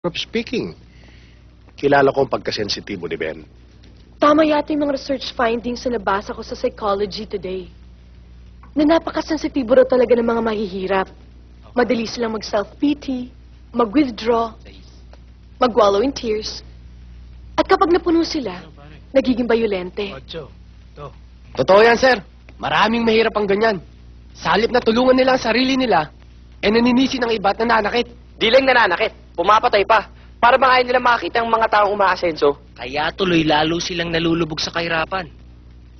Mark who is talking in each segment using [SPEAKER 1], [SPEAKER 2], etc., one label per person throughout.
[SPEAKER 1] of speaking. Kilala ko ang pagkasensitibo ni Ben.
[SPEAKER 2] Tama yata yung mga research findings na nabasa ko sa Psychology Today. Na napakasensitibo raw talaga ng mga mahihirap. Madali silang mag-self-pity, mag-withdraw, mag-wallow in tears. At kapag napuno sila, nagiging bayolente.
[SPEAKER 3] Totoo yan, sir. Maraming mahirap ang ganyan. Sa halip na tulungan nila ang sarili nila, naninisi ng iba at nananakit.
[SPEAKER 4] Di lang nananakit, pumapatay pa. Para bang ayaw nila makakita ang mga taong umaasenso.
[SPEAKER 5] Kaya tuloy lalo silang nalulubog sa kahirapan.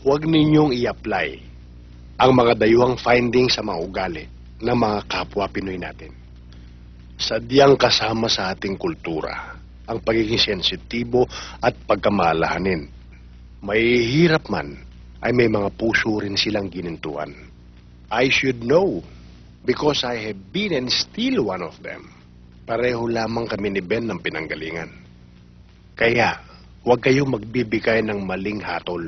[SPEAKER 1] Huwag ninyong i-apply ang mga dayuhang findings sa mga ugali ng mga kapwa Pinoy natin. Sadyang kasama sa ating kultura ang pagiging sensitibo at pagkamalahanin. Mahihirap man ay may mga puso rin silang ginintuan. I should know because I have been and still one of them. Pareho lamang kami ni Ben ng pinanggalingan. Kaya, huwag kayong magbibigay ng maling hatol,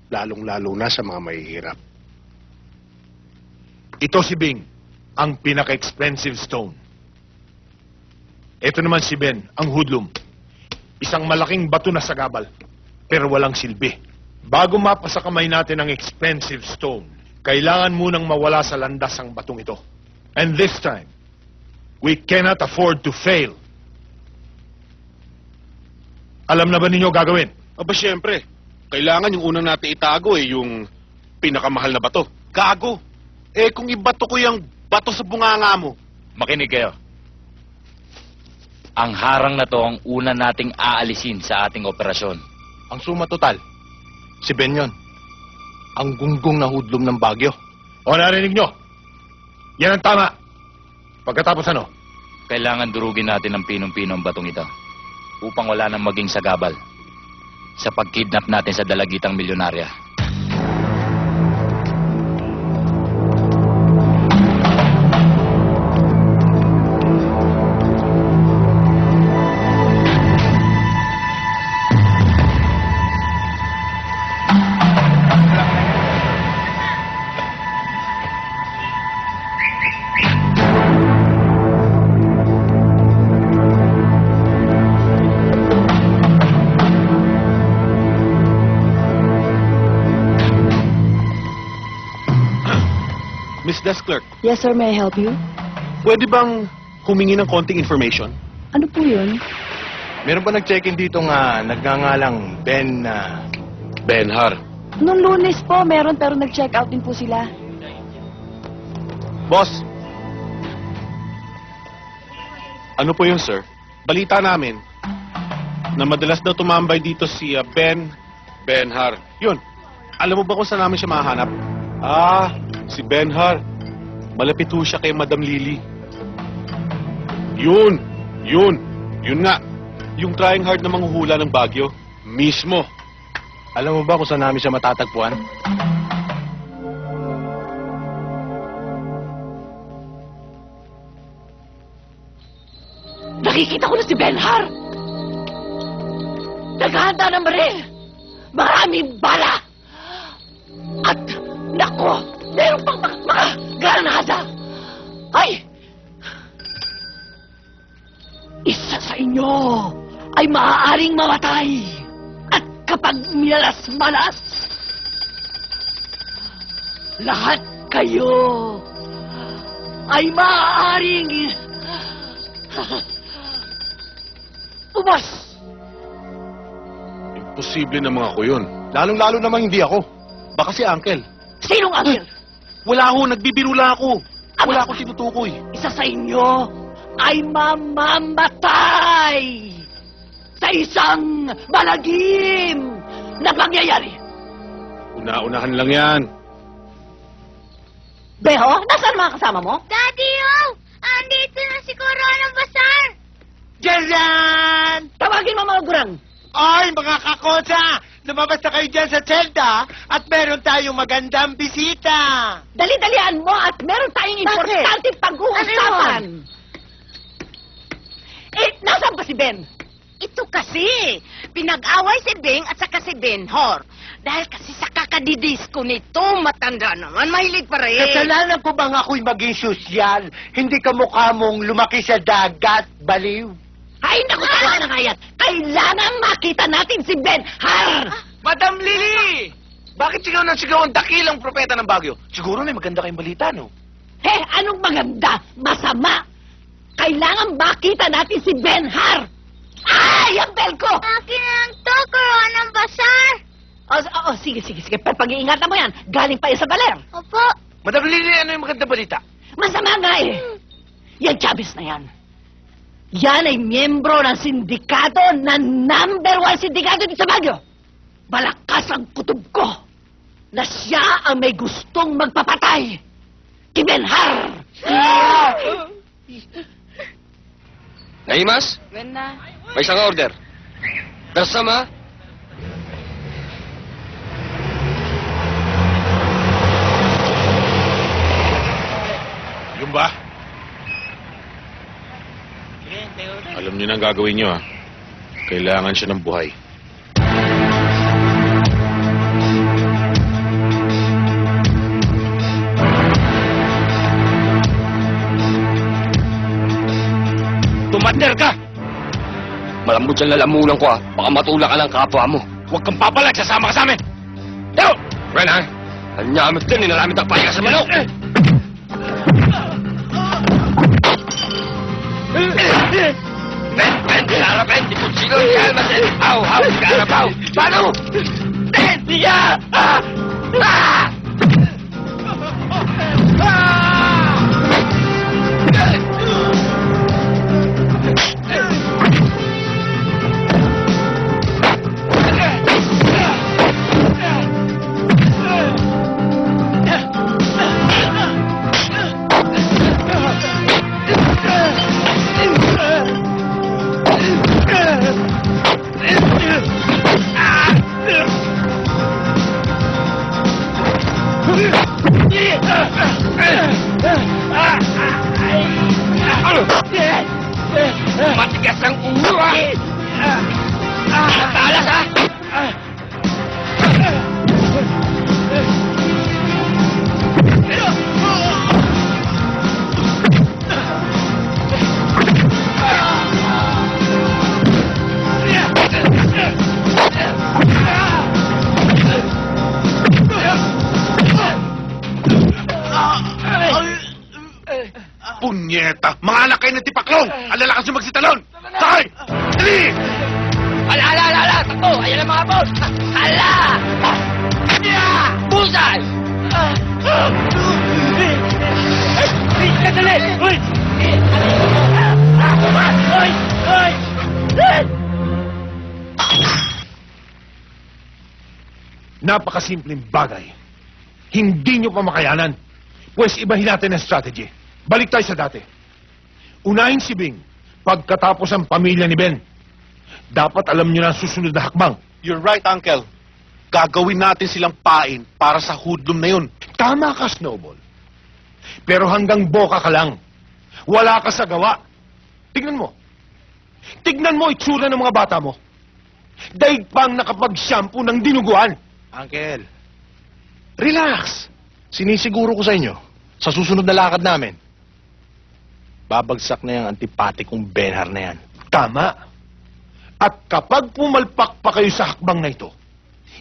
[SPEAKER 1] lalong-lalo na sa mga mahihirap.
[SPEAKER 6] Ito si Bing, ang pinaka-expensive stone. Ito naman si Ben, ang hoodlum. Isang malaking bato na sagabal, pero walang silbi. Bago mapasa kamay natin ang expensive stone, kailangan munang mawala sa landas ang batong ito. And this time, we cannot afford to fail. Alam na ba ninyo gagawin?
[SPEAKER 7] Aba, siyempre. Kailangan yung unang natin itago yung pinakamahal na bato. Gago! Kung ibato ko yung bato sa bunganga mo.
[SPEAKER 8] Makinig kayo. Ang harang na to ang una nating aalisin sa ating operasyon.
[SPEAKER 7] Ang suma total, si Ben yun. Ang gunggong na hudlom ng Bagyo.
[SPEAKER 6] O narinig nyo? Yan ang tama. Pagkatapos ano?
[SPEAKER 8] Kailangan durugin natin ng pinong-pino ang batong ito upang wala nang maging sagabal sa pagkidnap natin sa dalagitang milyonarya.
[SPEAKER 7] Miss Desk Clerk,
[SPEAKER 2] Yes, sir. May I help you?
[SPEAKER 7] pwede bang humingi ng konting information?
[SPEAKER 2] Ano po yun?
[SPEAKER 7] Meron ba nag-check-in dito nga nagngangalang Ben Benhar?
[SPEAKER 2] Nung Lunes po, meron pero nag-check out din po sila.
[SPEAKER 7] Boss! Ano po yun, sir? Balita namin na madalas daw tumambay dito si Ben Benhar. Yun. Alam mo ba kung saan namin siya mahanap? Si Benhar. Malapit ho siya kay Madam Lily. Yun nga. Yung trying hard na manghuhula ng Bagyo. Mismo. Alam mo ba kung saan namin siya matatagpuan?
[SPEAKER 2] Nakikita ko na si Benhar! Naghahanda ng baril! Maraming bala! At, nako, meron pang mga granada! Ay! Isa sa inyo ay maaaring mamatay! At kapag minalas-malas, lahat kayo ay maaaring ubos!
[SPEAKER 7] Imposible na mga ko yun. Lalong-lalo namang hindi ako. Baka si Uncle.
[SPEAKER 2] Sinong Uncle?
[SPEAKER 7] Wala ho, nagbibiro lang ako. Wala akong tinutukoy.
[SPEAKER 2] Isa sa inyo ay mamamatay sa isang malagim na pangyayari.
[SPEAKER 7] Una-unahan lang yan.
[SPEAKER 2] Beho, nasaan mga kasama mo?
[SPEAKER 9] Daddy, andito na si Corona Basar!
[SPEAKER 2] Diyan! Tawagin mo mga gurang.
[SPEAKER 3] Ay, mga kakotsa! Lumabas na kayo dyan sa Zelda at meron tayong magandang bisita!
[SPEAKER 2] Dali-dalian mo at meron tayong importante pag-uusapan. Nasaan ba si Ben?
[SPEAKER 9] Ito kasi, pinag-away si Bing at saka si Benhor. Dahil kasi sa kakadidisco nito, matanda naman, mahilig pa rin.
[SPEAKER 3] Kasalanan ko bang ako'y maging sosyal? Hindi ka mukha mong lumaki sa dagat, baliw?
[SPEAKER 2] Ay, naku!
[SPEAKER 9] Tama na nga yan. Kailangan makita natin si Ben Har!
[SPEAKER 4] Madam Lily! Bakit sigaw ng sigaw ang dakilang propeta ng Baguio? Siguro may maganda kayong balita, no?
[SPEAKER 9] Anong maganda? Masama! Kailangan makita natin si Ben Har! Ay, ang bell ko!
[SPEAKER 10] Akin lang to, Corona Bazaar.
[SPEAKER 9] Sige. Pero pag-iingatan mo yan. Galing pa yan sa baler.
[SPEAKER 10] Opo.
[SPEAKER 4] Madam Lily, ano yung maganda balita?
[SPEAKER 9] Masama nga eh. Yan Chavez na yan. Yan ay miyembro ng sindikato na #1 sindikato dito sa Baguio. Malakas ang kutob ko na siya ang may gustong magpapatay kay Ben Har.
[SPEAKER 3] Naimas?
[SPEAKER 10] Ganda.
[SPEAKER 3] May isang order. Bersama?
[SPEAKER 6] Yung ba?
[SPEAKER 7] Alam niyo na ang gagawin niyo, ha? Kailangan siya ng buhay.
[SPEAKER 3] Tumander ka! Malambot yung lalamunan ko, ha? Baka matulak ka ng kapwa mo. Huwag kang papalag, sasama ka sa amin! Yo! Ren, ha? Anyamit din, nilalamit ang pahinga sa manok! Ben, harapin! Di kutsilo, di almasin! Haw, karapaw! Paano? Ben, diya! Matigas ang ulo, ha? Matalas, ha?
[SPEAKER 6] Punyeta! Mga anak kayo ng tipaklong! Ang lalakas yung magsitalon! Sakay! Dali!
[SPEAKER 3] Ala! Takbo! Ayan ang mga boss! Ala! Busay! Dali! Uy!
[SPEAKER 6] Napakasimpleng bagay. Hindi nyo pa makayanan. Pwes ibahin natin ang strategy. Balik tayo sa dati. Unahin si Bing pagkatapos ang pamilya ni Ben. Dapat alam nyo na ang susunod na hakbang.
[SPEAKER 7] You're right, Uncle. Gagawin natin silang pain para sa hoodlum na yun.
[SPEAKER 6] Tama ka, Snowball. Pero hanggang boka ka lang. Wala ka sa gawa. Tignan mo. Tignan mo itsura ng mga bata mo. Daig pang nakapag-shampoo ng dinuguan.
[SPEAKER 7] Uncle, relax. Sinisiguro ko sa inyo, sa susunod na lakad namin, babagsak na yung antipatikong Benhar na yan.
[SPEAKER 6] Tama. At kapag pumalpak pa kayo sa hakbang na ito,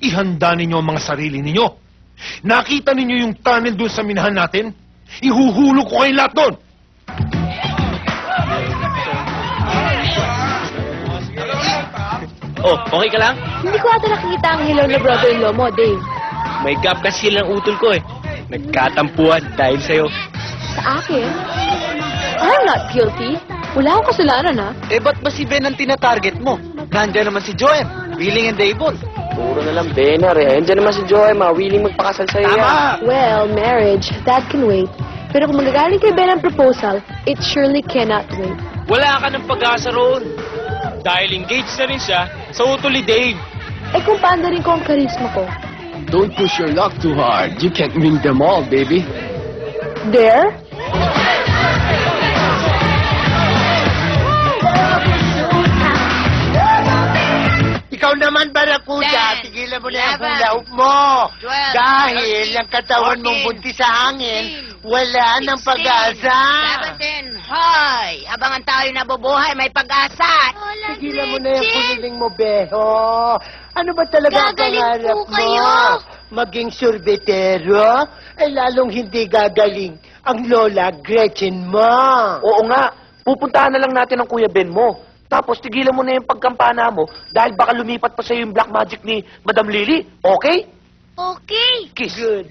[SPEAKER 6] ihanda ninyo ang mga sarili ninyo. Nakita ninyo yung tunnel doon sa minahan natin? Ihuhulog ko kayo lahat doon.
[SPEAKER 5] Oh, okay ka lang?
[SPEAKER 2] Hindi ko ata nakikita ang hilaw na brother-in-law mo, Dave.
[SPEAKER 5] May gap kasi lang utol ko eh. Nagkatampuan dahil sa'yo.
[SPEAKER 2] Sa akin? I'm not guilty. Wala akong kasalanan, ha?
[SPEAKER 4] Ba't ba si Ben ang tinatarget mo? Nandiyan naman si Joem, willing and able.
[SPEAKER 3] Puro na lang Benar, eh. Andiyan naman si Joy, willing magpakasal sa'yo yan.
[SPEAKER 2] Well, marriage, that can wait. Pero kung magagaling kay Ben ang proposal, it surely cannot wait.
[SPEAKER 5] Wala ka ng pag-asa roon. Dahil engaged na rin siya sa utol ni Dave.
[SPEAKER 2] Eh kung paanda rin ko ang karisma ko.
[SPEAKER 3] Don't push your luck too hard. You can't win them all, baby.
[SPEAKER 2] There?
[SPEAKER 11] Ikaw naman, Barakuda,
[SPEAKER 9] 10,
[SPEAKER 11] tigilan mo na yung
[SPEAKER 9] 11,
[SPEAKER 11] hula-hoop mo.
[SPEAKER 9] 12,
[SPEAKER 11] Dahil ang katawan mong
[SPEAKER 9] 14,
[SPEAKER 11] buntis sa hangin, wala ng pag-asa.
[SPEAKER 9] 17,
[SPEAKER 10] Hoy, abangan tayo nabubuhay, may pag-asa.
[SPEAKER 11] Tigilan mo na yung puliling mo, Beho. Ano ba talaga ang
[SPEAKER 10] Gagaling
[SPEAKER 11] pangarap
[SPEAKER 10] po
[SPEAKER 11] mo?
[SPEAKER 10] kayo.
[SPEAKER 11] Maging sorbetero? Eh, lalong hindi gagaling ang Lola Gretchen mo.
[SPEAKER 4] Oo nga, pupuntahan na lang natin ang Kuya Ben mo. Tapos tigilan mo na yung pagkampana mo dahil baka lumipat pa sa'yo yung black magic ni Madam Lily. Okay?
[SPEAKER 10] Okay.
[SPEAKER 4] Kiss.
[SPEAKER 11] Good.